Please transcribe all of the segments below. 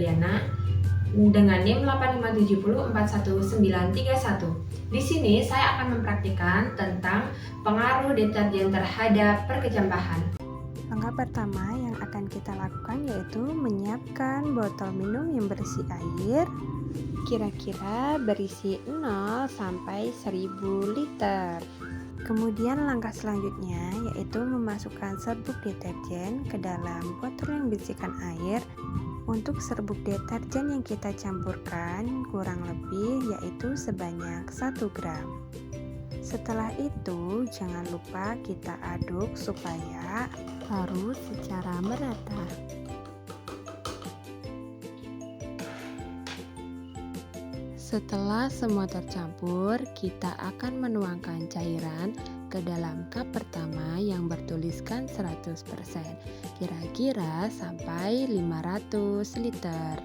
Diana dengan NIM 857041931. Di sini saya akan mempraktikkan tentang pengaruh deterjen terhadap perkecambahan. Langkah pertama yang akan kita lakukan yaitu menyiapkan botol minum yang berisi air, kira-kira berisi 0 sampai 1000 liter. Kemudian langkah selanjutnya yaitu memasukkan serbuk deterjen ke dalam botol yang berisikan air. Untuk serbuk deterjen yang kita campurkan kurang lebih yaitu sebanyak 1 gram. Setelah itu jangan lupa kita aduk supaya larut secara merata. Setelah semua tercampur, kita akan menuangkan cairan ke dalam cup pertama yang bertuliskan 100%, kira-kira sampai 500 liter.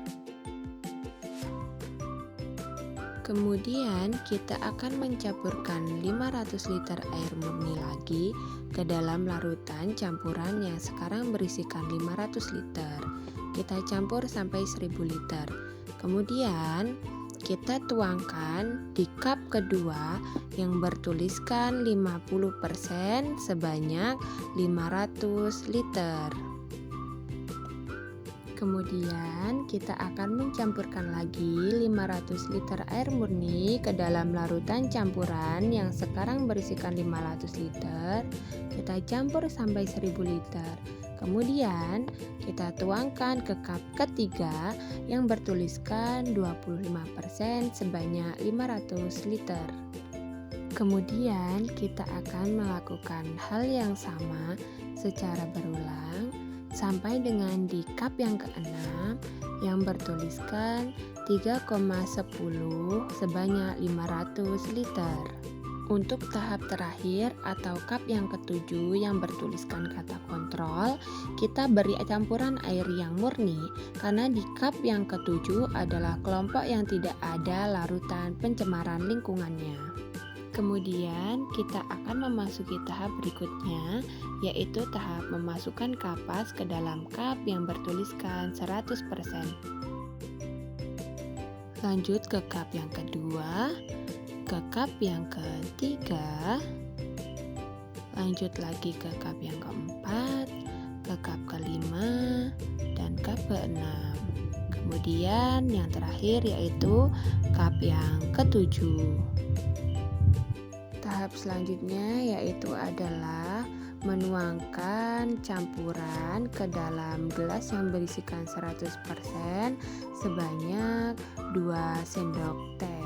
Kemudian kita akan mencampurkan 500 liter air murni lagi ke dalam larutan campuran yang sekarang berisikan 500 liter. Kita campur sampai 1000 liter. Kemudian kita tuangkan di cup kedua yang bertuliskan 50% sebanyak 500 liter. Kemudian kita akan mencampurkan lagi 500 liter air murni ke dalam larutan campuran yang sekarang berisikan 500 liter. Kita campur sampai 1000 liter. Kemudian kita tuangkan ke cup ketiga yang bertuliskan 25% sebanyak 500 liter. Kemudian kita akan melakukan hal yang sama secara berulang sampai dengan di cup yang keenam yang bertuliskan 3,10 sebanyak 500 liter. Untuk tahap terakhir atau cup yang ketujuh yang bertuliskan kata kontrol, kita beri campuran air yang murni karena di cup yang ketujuh adalah kelompok yang tidak ada larutan pencemaran lingkungannya. Kemudian kita akan memasuki tahap berikutnya, yaitu tahap memasukkan kapas ke dalam cup yang bertuliskan 100%. Lanjut ke cup yang kedua, ke cup yang ketiga, lanjut lagi ke cup yang keempat, ke cup kelima, dan cup keenam. Kemudian yang terakhir yaitu cup yang ketujuh. Tahap selanjutnya yaitu adalah menuangkan campuran ke dalam gelas yang berisikan 100% sebanyak 2 sendok teh.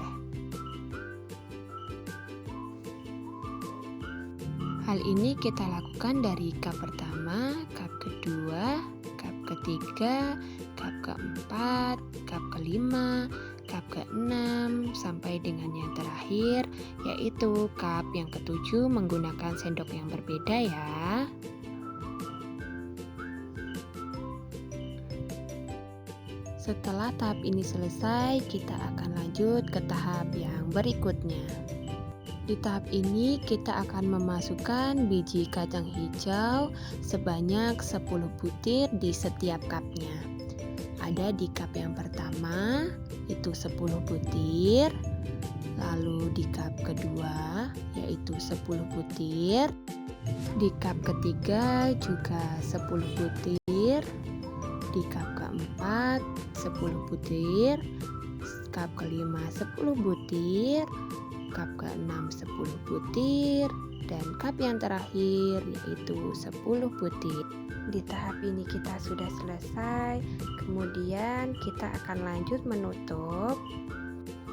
Hal ini kita lakukan dari cup pertama, cup kedua, cup ketiga, cup keempat, cup kelima, cup keenam, sampai dengan yang terakhir yaitu cup yang ketujuh menggunakan sendok yang berbeda ya. Setelah tahap ini selesai, kita akan lanjut ke tahap yang berikutnya. Di tahap ini kita akan memasukkan biji kacang hijau sebanyak 10 butir di setiap cupnya. Ada di cup yang pertama itu 10 butir, lalu di cup kedua yaitu 10 butir, di cup ketiga juga 10 butir, di cup keempat 10 butir, cup kelima 10 butir, cup keenam 10 butir, dan cup yang terakhir yaitu 10 butir. Di tahap ini kita sudah selesai. Kemudian kita akan lanjut menutup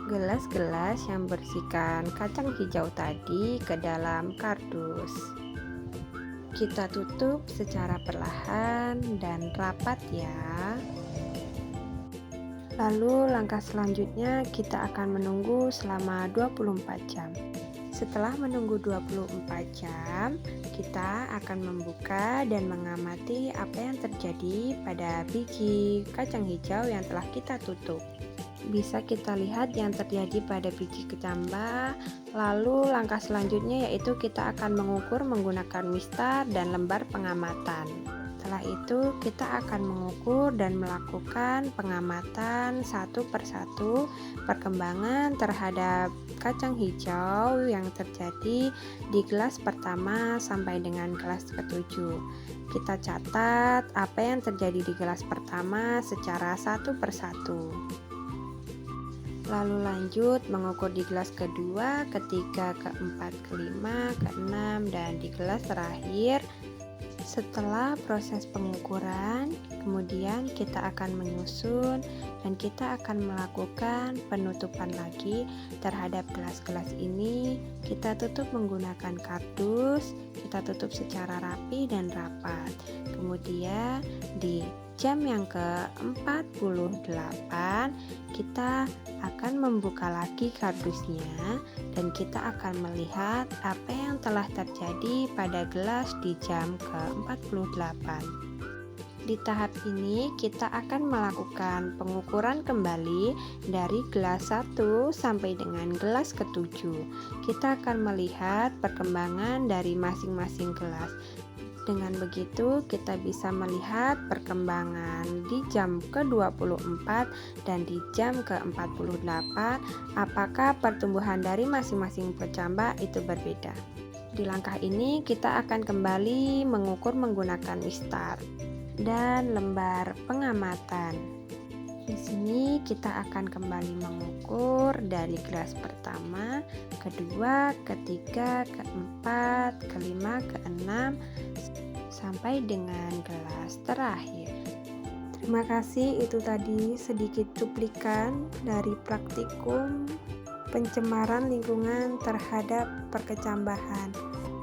gelas-gelas yang berisikan kacang hijau tadi ke dalam kardus. Kita tutup secara perlahan dan rapat ya. Lalu langkah selanjutnya kita akan menunggu selama 24 jam. Setelah menunggu 24 jam, kita akan membuka dan mengamati apa yang terjadi pada biji kacang hijau yang telah kita tutup. Bisa kita lihat yang terjadi pada biji kecambah. Lalu langkah selanjutnya yaitu kita akan mengukur menggunakan mistar dan lembar pengamatan. Setelah itu kita akan mengukur dan melakukan pengamatan satu persatu perkembangan terhadap kacang hijau yang terjadi di gelas pertama sampai dengan gelas ketujuh. Kita catat apa yang terjadi di gelas pertama secara satu persatu. Lalu lanjut mengukur di gelas kedua, ketiga, keempat, kelima, keenam, dan di gelas terakhir. Setelah proses pengukuran, kemudian kita akan menyusun dan kita akan melakukan penutupan lagi terhadap gelas-gelas ini. Kita tutup menggunakan kardus, kita tutup secara rapi dan rapat. Kemudian di jam yang ke-48 kita akan membuka lagi kardusnya dan kita akan melihat apa yang telah terjadi pada gelas di jam ke-48. Di tahap ini kita akan melakukan pengukuran kembali dari gelas 1 sampai dengan gelas ke-7. Kita akan melihat perkembangan dari masing-masing gelas. Dengan begitu kita bisa melihat perkembangan di jam ke-24 dan di jam ke-48 apakah pertumbuhan dari masing-masing kecambah itu berbeda. Di langkah ini kita akan kembali mengukur menggunakan mistar dan lembar pengamatan. Di sini kita akan kembali mengukur dari gelas pertama, kedua, ketiga, keempat, kelima, keenam, sampai dengan gelas terakhir. Terima kasih, itu tadi sedikit cuplikan dari praktikum pencemaran lingkungan terhadap perkecambahan.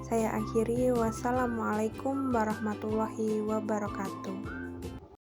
Saya akhiri, wassalamualaikum warahmatullahi wabarakatuh.